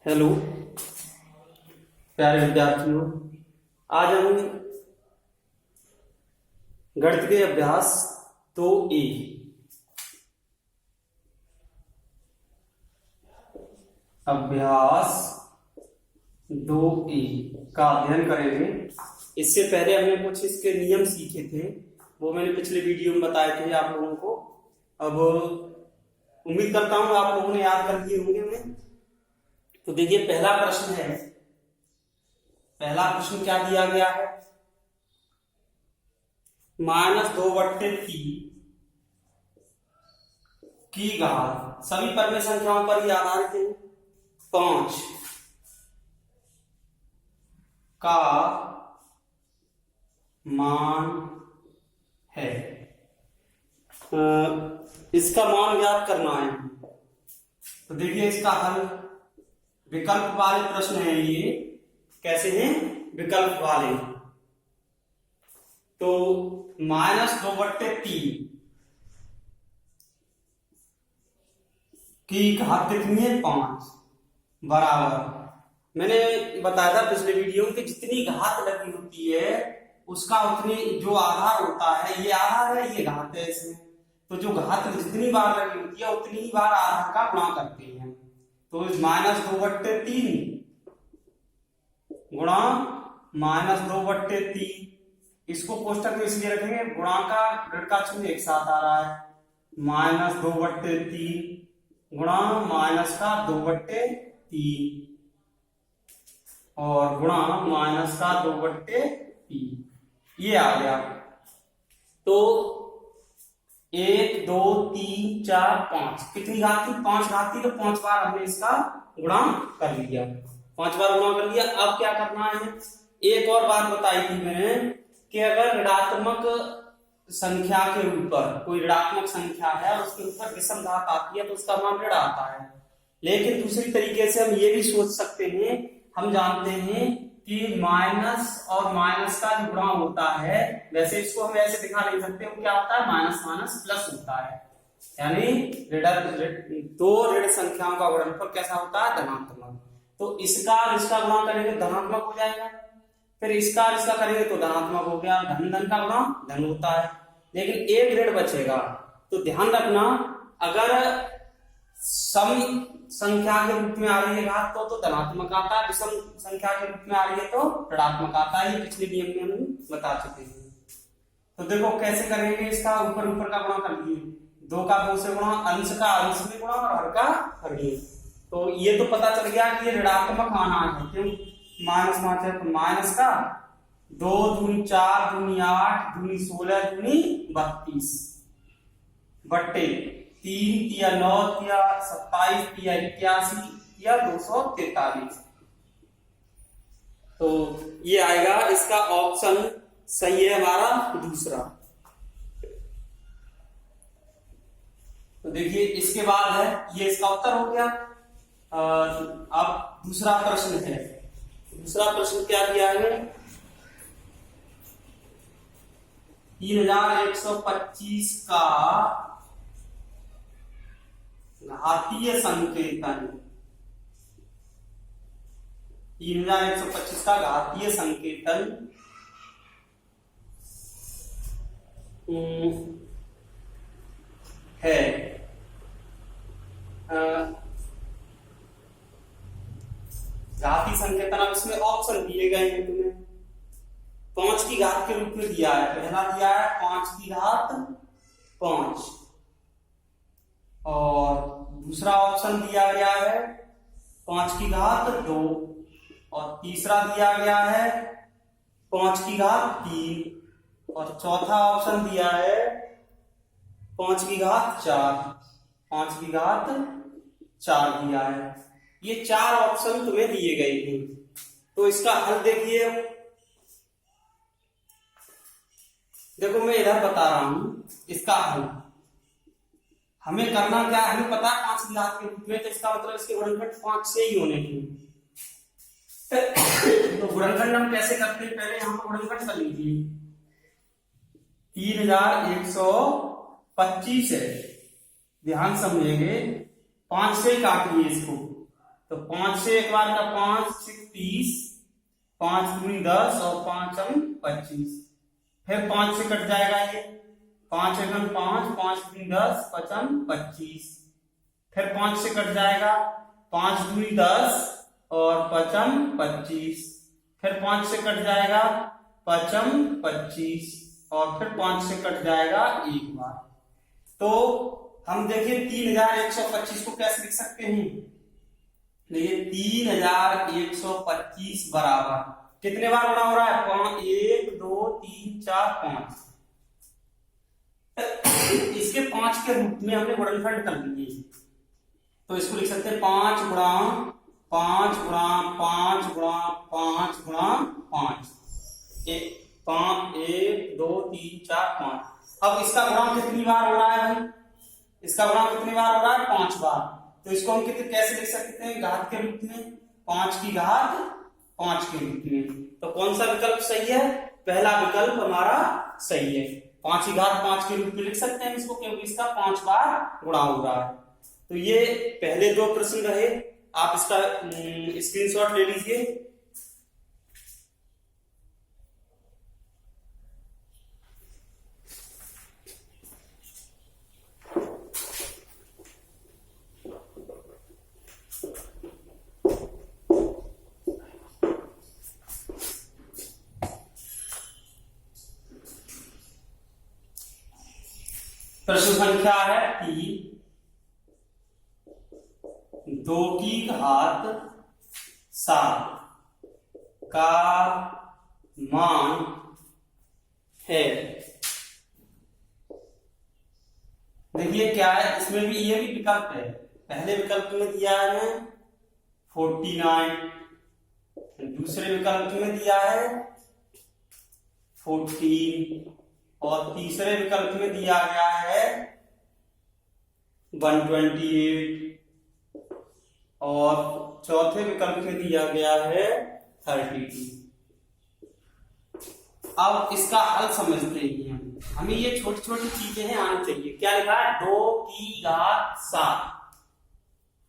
Hello प्यारे विद्यार्थियों, आज हम गणित के अभ्यास 2A अभ्यास 2A का अध्ययन करेंगे। इससे पहले हमने कुछ इसके नियम सीखे थे, वो मैंने पिछले वीडियो में बताए थे आप लोगों को। अब उम्मीद करता हूं आप लोगों ने याद कर लिए होंगे उन्हें। तो देखिए, पहला प्रश्न है। पहला प्रश्न क्या दिया गया है? -2/3 की घात, सभी परमेय संख्याओं पर ही आधारित है, 5 का मान है। इसका मान ज्ञात करना है। तो देखिए, इसका हल विकल्प वाले प्रश्न है। ये कैसे हैं? विकल्प वाले। तो -2/3 की घात कितनी है? 5 बराबर, मैंने बताया था पिछले वीडियो में कि जितनी घात लगी होती है उसका उतनी जो आधार होता है, ये आधार है, ये घात है इसमें। तो जो घात जितनी बार लगी होती है उतनी ही बार आधार का गुणा करते हैं। तो -2/3 गुणा -2/3, इसको कोष्टक में इसलिए रखेंगे, गुणा का ऋण का चिन्ह एक साथ आ रहा है। -2/3 गुणा -2/3 और गुणा -2/3, ये आ गया। तो 1 2 3 4 5 कितनी घात थी? 5 घात थी। तो 5 बार हमने इसका गुणा कर लिया, 5 बार गुणा कर लिया। अब क्या करना है? एक और बात बताई थी मैंने कि अगर ऋणात्मक संख्या के ऊपर कोई ऋणात्मक संख्या है और उसके ऊपर विषम घात आती है तो उसका मान ऋण आता है। लेकिन दूसरी तरीके से हम ये भी सोच सकते हैं, हम जानते हैं कि माइनस और माइनस का जो गुणा होता है, वैसे इसको हम ऐसे दिखा नहीं सकते, वो क्या होता है? माइनस माइनस प्लस होता है। यानी दो ऋण संख्याओं का गुणनफल कैसा होता है? धनात्मक। तो इसका इसका गुणा करेंगे तो धनात्मक हो जाएगा, फिर इसका इसका करेंगे तो धनात्मक हो गया। धन धन का गुणा धन होता है। लेकिन एक ऋण बचेगा। तो ध्यान रखना, अगर सम संख्या के रूप में आ रही है घात तो धनात्मक आता है, विषम संख्या के रूप में आ रही है तो ऋणात्मक आता है। ये पिछले नियम में हम बता चुके हैं। तो देखो कैसे करेंगे, इसका ऊपर ऊपर का गुणा कर लिए, 2 का 2 से गुणा, अंश का अंश में गुणा और हर का हर में। तो ये तो पता चल गया कि ये ऋणात्मक आना है। क्यों? माइनस माइनस है तो माइनस का 2 दूनी 4 दूनी 8 दूनी 16 दूनी 32 बट्टे 3 या 9 या 27 या 81 या 243। तो ये आएगा, इसका ऑप्शन सही है हमारा दूसरा। तो देखिए, इसके बाद है, ये इसका उत्तर हो गया। अब दूसरा प्रश्न है। दूसरा प्रश्न क्या दिया है? 3125 का घातीय संकेतन। 3125 का घातीय संकेतन है। घातीय संकेतन, अब इसमें ऑप्शन दिए गए हैं तुम्हें। 5 की घात के रूप में दिया है। पहला दिया है 5 की घात 5 और दूसरा ऑप्शन दिया गया है 5 की घात 2 और तीसरा दिया गया है 5 की घात 3 और चौथा ऑप्शन दिया है 5 की घात 4। 5 की घात 4 दिया है। ये 4 ऑप्शन तुम्हें दिए गए हैं। तो इसका हल देखिए, देखो मैं इधर बता रहा हूं इसका हल। हमें करना क्या है? हमें पता है 5 की घात के रूप में, तो इसका मतलब इसके गुणनखंड 5 से ही होने चाहिए। तो गुणनखंड हम कैसे करते हैं? पहले हम गुणनखंड कर लीजिए। 3125 है, ध्यान समझेंगे, 5 से काटिए इसको। तो 5 से एक बार का 5 6 30, 5 दूनी 10 और 5 25। फिर 5 से कट जाएगा ये, 5 एकम 5, 5 दूनी 10, 5 25। फिर 5 से कट जाएगा 5 दूनी 10 और 5 25। फिर 5 से कट जाएगा 5 25 और फिर 5 से कट जाएगा एक बार। तो हम देखिए 3125 को कैसे लिख सकते हैं। देखिए 3125 बराबर कितने बार गुणा हो रहा है, 1 2 3 4 5। इसके 5 के रूप में हमने गुणनखंड कर दिए, तो इसको लिख सकते हैं 5 गुणा 5 गुणा 5 गुणा 5 गुणा 5। 1 2 3 4 5। अब इसका गुणा कितनी बार हो रहा है भाई, इसका गुणा कितनी बार हो रहा है, 5 बार। तो इसको हम कितने कैसे लिख सकते हैं, घात के रूप में, 5 की घात 5 के रूप में। तो कौन सा विकल्प सही है, पहला विकल्प हमारा सही है। 5 की घात 5 के रूप में लिख सकते हैं इसको, क्योंकि इसका 5 बार गुणा हो रहा है। तो ये पहले 2 प्रश्न रहे, आप इसका स्क्रीनशॉट ले लीजिए। प्रश्न संख्या है 3, 2 की घात 7 का मान है। देखिए क्या है, इसमें भी ये भी विकल्प है। पहले विकल्प में दिया है 49, दूसरे विकल्प में दिया है 14 और तीसरे विकल्प में दिया गया है 128 और चौथे विकल्प में दिया गया है 32। अब इसका हल समझते हैं। हमें ये छोटी छोटी चीजें हैं आनी चाहिए। क्या लिखा है, 2 की घात 7।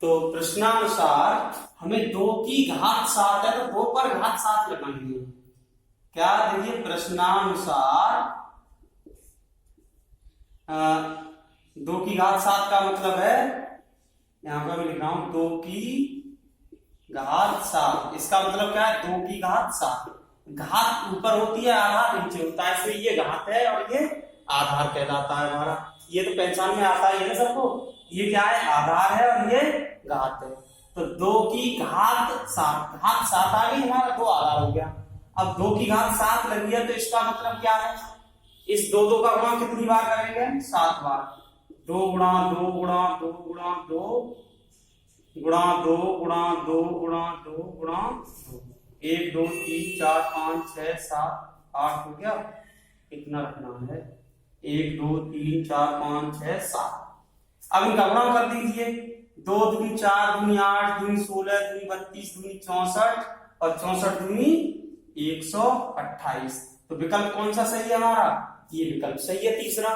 तो प्रश्नानुसार हमें 2 की घात 7 है, तो 2 पर घात 7 लगाएंगे। क्या देखिए, प्रश्नानुसार 2 की घात 7 का मतलब है, यहां पर मैं लिख रहा हूं 2 की घात 7। इसका मतलब क्या है, 2 की घात 7। घात ऊपर होती है, आधार नीचे होता है, इसलिए ये घात है और ये आधार कहलाता है हमारा। ये तो पहचान में आता ही है ना सबको, ये क्या है, आधार है और ये घात है। तो 2 की घात 7, घात 7 आ गई, हमारा 2 आधार हो गया। अब 2 की घात 7 लगी है, तो इसका मतलब क्या है, इस 2 का गुणा कितनी बार करेंगे, 7 बार। 2 गुणा 2 गुणा 2 गुणा 2 गुणा 2 गुणा 2 गुणा 2 गुणा 2। 1 2 3 4 5 6 7 8 हो गया। कितना रखना है, 1 2 3 4 5 6 7। अब इनका गुणा कर दीजिए। 2 दूनी 4 दूनी 8 दूनी 16 दूनी 32 दूनी 64 और 64 दूनी 128। तो विकल्प कौन सा सही है हमारा, ये विकल्प सही है, तीसरा।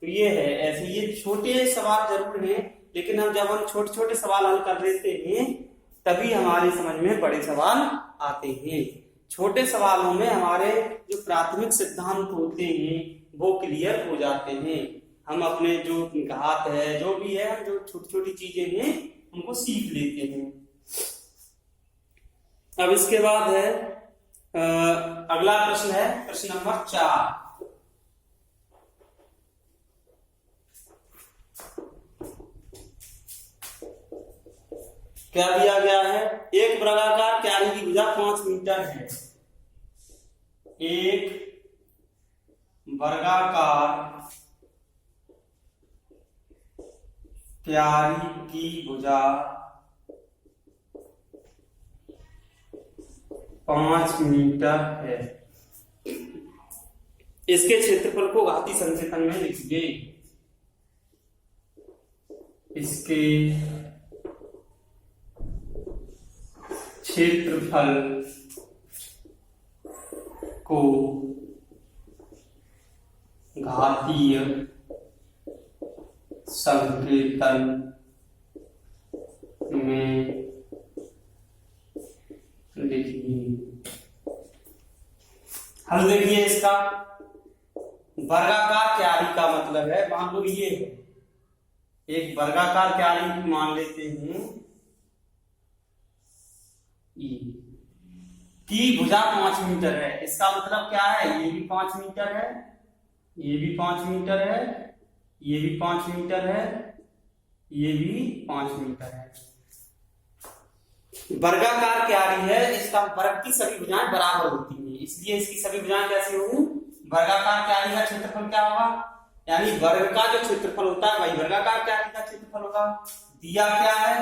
तो ये है, ऐसे ये छोटे सवाल जरूर हैं, लेकिन जब हम छोटे छोटे सवाल हल कर लेते हैं तभी हमारे समझ में बड़े सवाल आते हैं। छोटे सवालों में हमारे जो प्राथमिक सिद्धांत होते हैं वो क्लियर हो जाते हैं। हम अपने जो घात है, जो भी है, जो छोटी छोटी चीजें हैं उनको सीख लेते हैं। अब इसके बाद है अगला प्रश्न है प्रश्न नंबर 4। क्या दिया गया है, एक वर्गाकार क्यारी की भुजा 5 मीटर है। एक वर्गाकार क्यारी की भुजा 5 मीटर है। इसके क्षेत्रफल को घातीय संकेतन में लिखिए। इसके क्षेत्रफल को घातीय संकेतन में देखिए हल देखिए इसका, वर्गाकार क्यारी का मतलब है, मान लो ये है एक वर्गाकार क्यारी मान लेते हैं की भुजा 5 मीटर है। इसका मतलब क्या है, ये भी 5 मीटर है, ये भी 5 मीटर है, ये भी 5 मीटर है, ये भी 5 मीटर है। वर्गाकार क्यारी है, इसका वर्ग की सभी भुजाएं बराबर होती हैं, इसलिए इसकी सभी भुजाएं कैसी होंगी, वर्गाकार क्यारी का क्षेत्रफल क्या होगा, यानी वर्ग का जो क्षेत्रफल होता है वही वर्गाकार क्यारी का क्षेत्रफल होगा। दिया क्या है,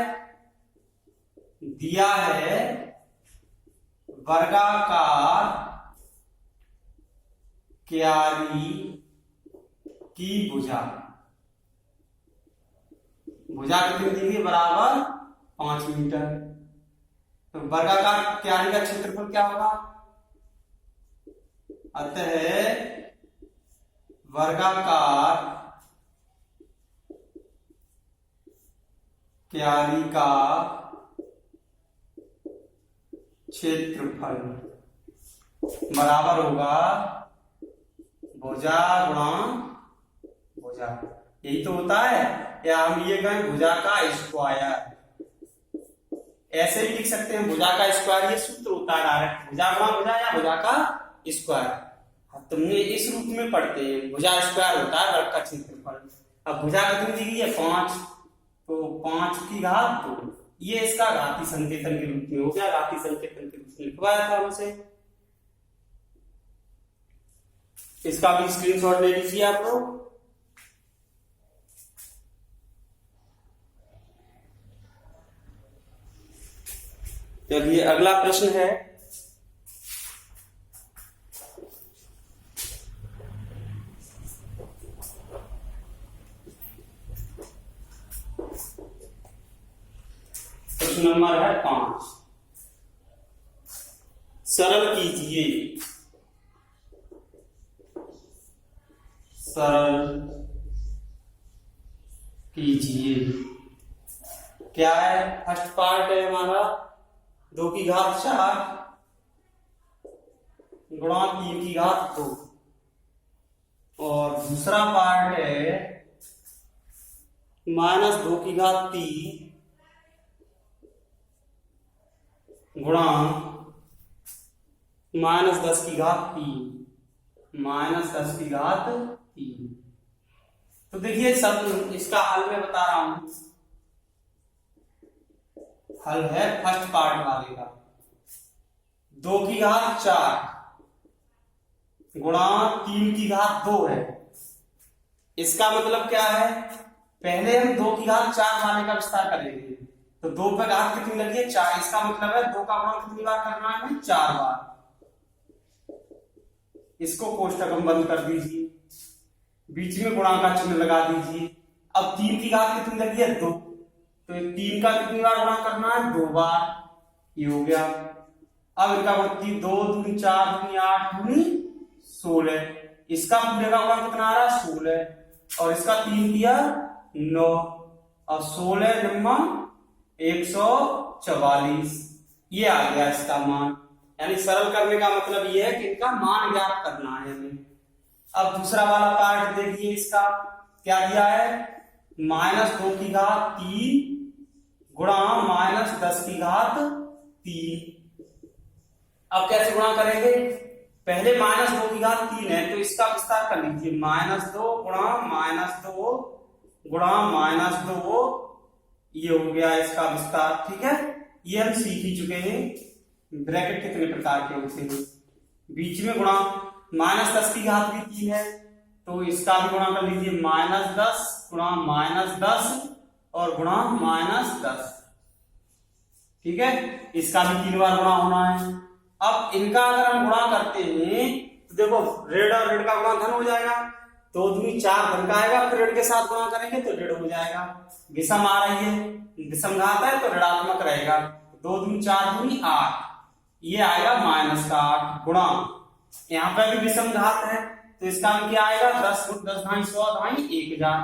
दिया है वर्गाकार क्यारी की भुजा, भुजा कितनी दी गई, बराबर 5 मीटर। तो वर्गाकार क्यारी का क्षेत्रफल क्या होगा, अतः वर्गाकार क्यारी का क्षेत्रफल बराबर होगा भुजा गुणा भुजा, यही तो होता है, या हम ये कहें भुजा का स्क्वायर, ऐसे भी लिख सकते हैं भुजा का स्क्वायर, ये सूत्र होता है डायरेक्ट, भुजा गुणा भुजा या भुजा का स्क्वायर। तुमने इस रूप में पढ़ते हैं, भुजा स्क्वायर होता है वर्ग का क्षेत्रफल। अब भुजा कितनी दी गई है, 5, तो 5 की घात 2, ये इसका घातीय संकेतन के रूप में हो गया, घातीय संकेतन के रूप में लिखवाया था हमसे, इसका भी स्क्रीनशॉट ले लीजिए आप लोग। चलिए अगला प्रश्न है, प्रश्न नंबर है 5, सरल कीजिए, सरल कीजिए क्या है, फर्स्ट पार्ट है हमारा 2 की घात 4 गुणा 3 की घात 2, और दूसरा पार्ट है -2 की घात 3 गुणा -10 की घात 3, -10 की घात 3। तो देखिए सब इसका हल मैं बता रहा हूं, हल है फर्स्ट पार्ट वाले का, 2 की घात 4 गुणा 3 की घात 2 है। इसका मतलब क्या है, पहले हम 2 की घात 4 वाले का विस्तार करेंगे, तो 2 पे घात कितनी लगी है, 4, इसका मतलब है 2 का गुणा कितनी बार करना है हमें, 4 बार। इसको कोष्टक हम बंद कर दीजिए, बीच में गुणा का चिन्ह लगा दीजिए। अब 3 की घात कितनी लगी है, 2, तो 3 का कितनी बार गुणा करना है, 2 बार, ये हो गया। अब इनका बढ़ती 2 दूनी 4 दूनी 8 दूनी 16, इसका पूरे का गुणा कितना आ रहा है, 16, और इसका 3 दिया 9, और 16 नम्मा 144, ये आ गया इसका मान। यानी सरल करने का मतलब ये है कि इनका मान ज्ञात करना है हमें। अब दूसरा वाला पार्ट देखिए, इसका क्या दिया है, -2 की घात 3 गुणा -10 की घात 3। अब कैसे गुणा करेंगे, पहले -2 की घात 3 है, तो इसका विस्तार कर लीजिए, -2 गुणा -2 गुणा -2, ये हो गया इसका विस्तार, ठीक है। ये हम सीख ही चुके हैं ब्रैकेट कितने प्रकार के होते हैं, बीच में गुणा, -10 की घात भी 3 है, तो इसका भी गुणा कर लीजिए, -10 गुणा -10 और गुणा -10, ठीक है। इसका भी 3 बार गुणा होना है। अब इनका अगर हम गुणा करते हैं तो देखो ऋण और ऋण का गुणा धन हो जाएगा, 2 दूनी 4 धन का आएगा, फिर ऋण के साथ गुणा करेंगे तो ऋण हो जाएगा। विषम आ रही है, विषम घात है तो ऋणात्मक रहेगा, 2 दूनी 4 दूनी 8, ये आएगा -8 गुणा, यहाँ पे भी विषम घात है तो इसका क्या आएगा, 10 10 ढाई 100 ढाई 1000,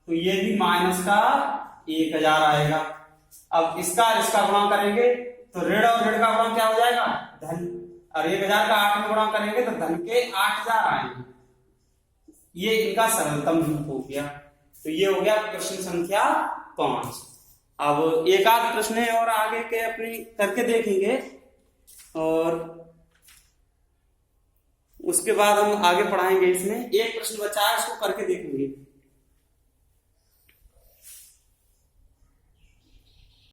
तो ये भी -1000 आएगा। अब इसका गुणा करेंगे तो ऋण और ऋण का गुणा क्या हो जाएगा, धन, और 1000 का 8 में गुणा करेंगे तो धन के 8000 आएंगे। ये इनका सरलतम रूप हो गया। तो ये हो गया प्रश्न संख्या 5। अब एक आध प्रश्न है और आगे के अपनी करके देखेंगे और उसके बाद हम आगे पढ़ाएंगे। इसमें एक प्रश्न बचा है, इसको करके देखेंगे।